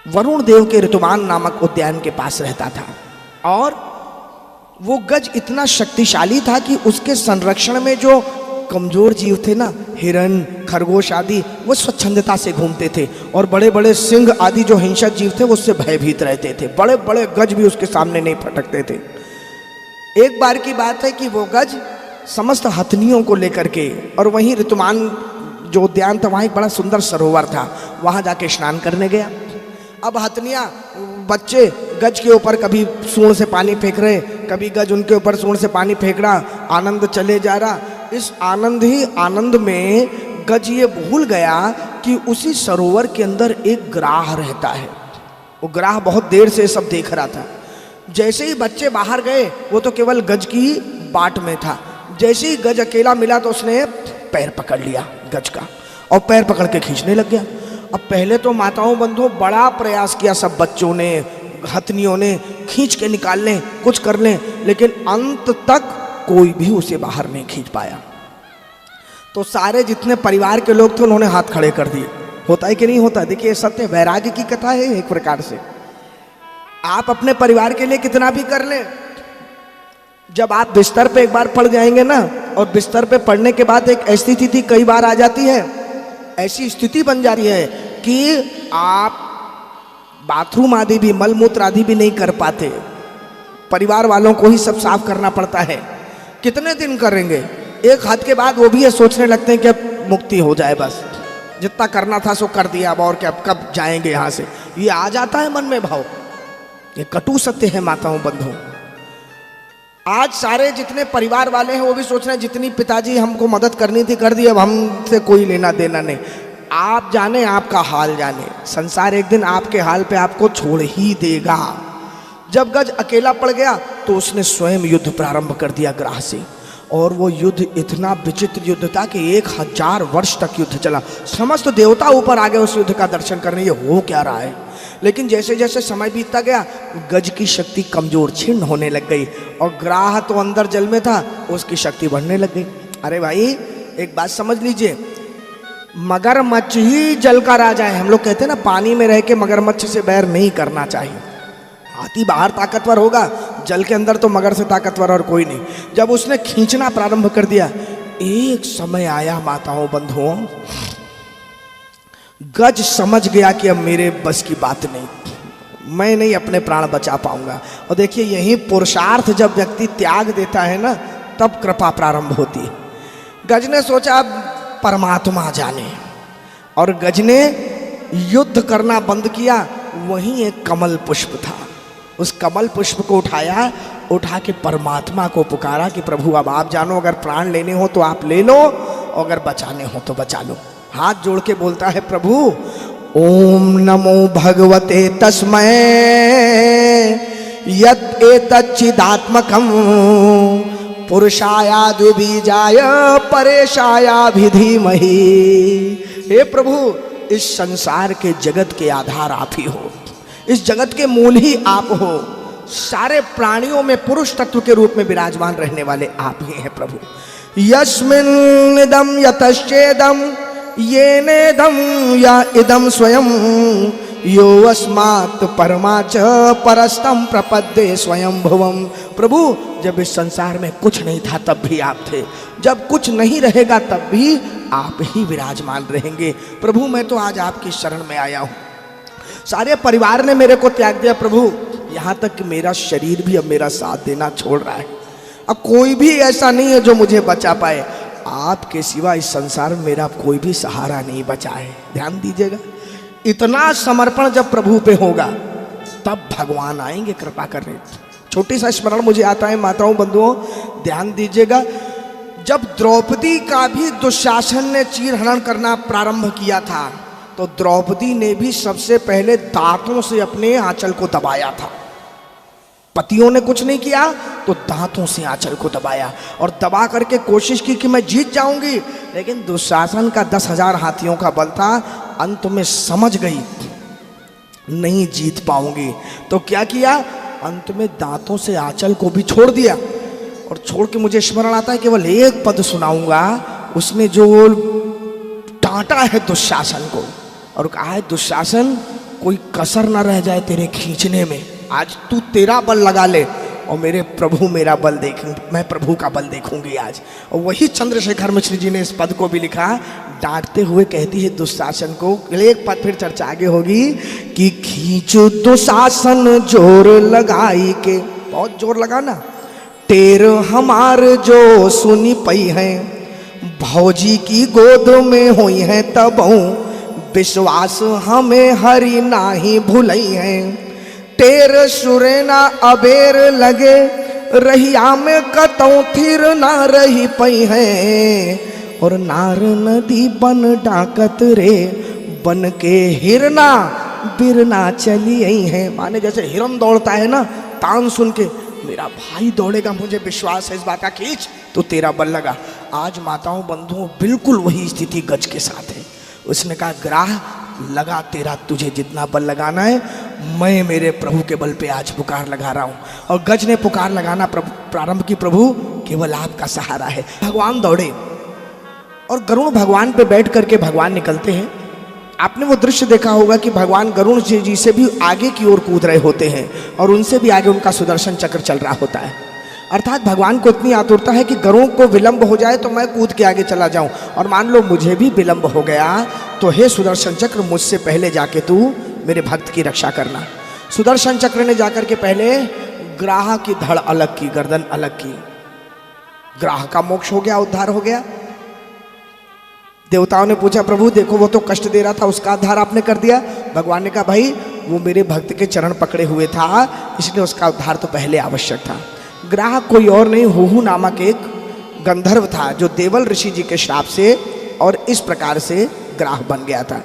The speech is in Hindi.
वरुण देव के ऋतुमान नामक उद्यान के पास रहता था। और वो गज इतना शक्तिशाली था कि उसके संरक्षण में जो कमजोर जीव थे ना, हिरण, खरगोश आदि, वो स्वच्छंदता से घूमते थे। और बड़े बड़े सिंह आदि जो हिंसक जीव थे वो उससे भयभीत रहते थे। बड़े बड़े गज भी उसके सामने नहीं फटकते थे। एक बार की बात है कि वो गज समस्त हथनियों को लेकर के, और वहीं ऋतुमान जो उद्यान था वहाँ एक बड़ा सुंदर सरोवर था, वहाँ जाके स्नान करने गया। अब हथनियाँ बच्चे गज के ऊपर कभी सूंड से पानी फेंक रहे, कभी गज उनके ऊपर सूंड से पानी फेंक रहा, आनंद चले जा रहा। इस आनंद ही आनंद में गज ये भूल गया कि उसी सरोवर के अंदर एक ग्राह रहता है। वो ग्राह बहुत देर से सब देख रहा था। जैसे ही बच्चे बाहर गए, वो तो केवल गज की बाट में था। जैसे ही गज अकेला मिला तो उसने पैर पकड़ लिया गज का, और पैर पकड़ के खींचने लग गया। अब पहले तो माताओं बंधुओं बड़ा प्रयास किया, सब बच्चों ने, हथनियों ने खींच के निकाल लें, कुछ कर लें, लेकिन अंत तक कोई भी उसे बाहर नहीं खींच पाया। तो सारे जितने परिवार के लोग थे उन्होंने हाथ खड़े कर दिए। होता है कि नहीं होता? देखिए, सत्य वैराग्य की कथा है एक प्रकार से। आप अपने परिवार के लिए कितना भी कर लें, जब आप बिस्तर पे एक बार पड़ जाएंगे ना, और बिस्तर पे पड़ने के बाद एक ऐसी स्थिति कई बार आ जाती है, ऐसी स्थिति बन जा रही है कि आप बाथरूम आदि भी, मलमूत्र आदि भी नहीं कर पाते। परिवार वालों को ही सब साफ करना पड़ता है। कितने दिन करेंगे? एक हद के बाद वो भी ये सोचने लगते हैं कि अब मुक्ति हो जाए, बस जितना करना था सो कर दिया, अब और क्या, अब कब जाएंगे यहाँ से। ये आ जाता है मन में भाव। ये कटु सत्य है माताओं बंधुओं। आज सारे जितने परिवार वाले हैं वो भी सोच रहे हैं जितनी पिताजी हमको मदद करनी थी कर दी, अब हमसे कोई लेना देना नहीं। आप जाने, आपका हाल जाने, संसार एक दिन आपके हाल पे आपको छोड़ ही देगा। जब गज अकेला पड़ गया तो उसने स्वयं युद्ध प्रारंभ कर दिया ग्राह से। और वो युद्ध इतना विचित्र युद्ध था कि 1000 वर्ष तक युद्ध चला। समस्त देवता ऊपर आ गए उस युद्ध का दर्शन करने, ये हो क्या रहा है। लेकिन जैसे जैसे समय बीतता गया, गज की शक्ति कमजोर, छिन्न होने लग गई, और ग्राह तो अंदर जल में था, उसकी शक्ति बढ़ने लग गई। अरे भाई, एक बात समझ लीजिए, मगरमच्छ ही जल का राजा है। हम लोग कहते हैं ना, पानी में रह के मगरमच्छ से बैर नहीं करना चाहिए। हाथी बाहर ताकतवर होगा, जल के अंदर तो मगर से ताकतवर और कोई नहीं। जब उसने खींचना प्रारंभ कर दिया, एक समय आया माताओं बंधुओं, गज समझ गया कि अब मेरे बस की बात नहीं, मैं नहीं अपने प्राण बचा पाऊंगा। और देखिए, यही पुरुषार्थ जब व्यक्ति त्याग देता है ना, तब कृपा प्रारंभ होती है। गज ने सोचा अब परमात्मा जाने, और गज ने युद्ध करना बंद किया। वहीं एक कमल पुष्प था, उस कमल पुष्प को उठाया, उठा के परमात्मा को पुकारा कि प्रभु अब आप जानो, अगर प्राण लेने हो तो आप ले लो, अगर बचाने हो तो बचा लो। हाथ जोड़ के बोलता है, प्रभु ओम नमो भगवते तस्मै यत् एतच्चिदात्मकं पुरुषायाद्विबीजाय परेशायाभिधीमहि। हे प्रभु, इस संसार के जगत के आधार आप ही हो, इस जगत के मूल ही आप हो, सारे प्राणियों में पुरुष तत्व के रूप में विराजमान रहने वाले आप ही हैं प्रभु। यस्मिन्निदं यतश्चेदं येनेदं या इदं स्वयं यो अस्मात् परमाच परस्तं प्रपद्ये स्वयं भुवम्। प्रभु, जब इस संसार में कुछ नहीं था तब भी आप थे, जब कुछ नहीं रहेगा तब भी आप ही विराजमान रहेंगे। प्रभु, मैं तो आज आपकी शरण में आया हूँ। सारे परिवार ने मेरे को त्याग दिया प्रभु, यहाँ तक कि मेरा शरीर भी अब मेरा साथ देना छोड़ रहा है। अब कोई भी ऐसा नहीं है जो मुझे बचा पाए। आपके सिवा इस संसार में मेरा कोई भी सहारा नहीं बचा है। ध्यान दीजिएगा, इतना समर्पण जब प्रभु पे होगा तब भगवान आएंगे कृपा करने। छोटी सा स्मरण मुझे आता है माताओं बंधुओं, ध्यान दीजिएगा। जब द्रौपदी का भी दुशासन ने चीरहरण करना प्रारंभ किया था, तो द्रौपदी ने भी सबसे पहले दांतों से अपने आंचल को दबाया था। पतियों ने कुछ नहीं किया तो दांतों से आंचल को दबाया, और दबा करके कोशिश की कि मैं जीत जाऊंगी। लेकिन दुशासन का 10,000 हाथियों का बल था। अंत में समझ गई नहीं जीत पाऊंगी, तो क्या किया, अंत में दांतों से आंचल को भी छोड़ दिया। और छोड़ के मुझे स्मरण आता है, केवल एक पद सुनाऊंगा। उसने जो डांटा है दुशासन को और कहा है, दुशासन कोई कसर ना रह जाए तेरे खींचने में। आज तू तेरा बल लगा ले और मेरे प्रभु मेरा बल देखें, मैं प्रभु का बल देखूंगी आज। और वही चंद्रशेखर मिश्र जी ने इस पद को भी लिखा, डांटते हुए कहती है दुशासन को। एक पद फिर चर्चा आगे होगी कि खींच दुशासन जोर लगाई के, बहुत जोर लगा ना, टेर हमार जो सुनी पई है, भौजी की गोद में हुई है तब विश्वास हमें हरि नाही भूलई है। टेर सुरेना अबेर लगे, रहिया में कतौ थिर ना रही पई है। और नार नदी बन डाकत रे, बन के हिरना बिरना चली आई है। माने जैसे हिरन दौड़ता है ना, तान सुन के मेरा भाई दौड़ेगा, मुझे विश्वास है इस बात का, खींच तो तेरा बल लगा। आज माताओं बंधुओं बिल्कुल वही स्थिति गज के साथ है। उसने कहा ग्राह लगा तेरा, तुझे जितना बल लगाना है, मैं मेरे प्रभु के बल पे आज पुकार लगा रहा हूँ। और गज ने पुकार लगाना प्रारंभ की, प्रभु केवल आपका सहारा है। भगवान दौड़े और गरुड़ भगवान पे बैठ करके भगवान निकलते हैं। आपने वो दृश्य देखा होगा कि भगवान गरुड़ जी से भी आगे की ओर कूद रहे होते हैं और उनसे भी आगे उनका सुदर्शन चक्र चल रहा होता है। अर्थात भगवान को इतनी आतुरता है कि गरुड़ को विलंब हो जाए तो मैं कूद के आगे चला जाऊं, और मान लो मुझे भी विलंब हो गया तो हे सुदर्शन चक्र, मुझसे पहले जाके तू मेरे भक्त की रक्षा करना। सुदर्शन चक्र ने जाकर के पहले ग्राह की धड़ अलग की, गर्दन अलग की। ग्राह का मोक्ष हो गया, उद्धार हो गया। देवताओं ने पूछा प्रभु देखो वो तो कष्ट दे रहा था, उसका उद्धार आपने कर दिया। भगवान ने कहा भाई वो मेरे भक्त के चरण पकड़े हुए था, इसलिए उसका उद्धार तो पहले आवश्यक था। ग्राह कोई और नहीं, हुहु नामक एक गंधर्व था जो देवल ऋषि जी के श्राप से और इस प्रकार से ग्राह बन गया था।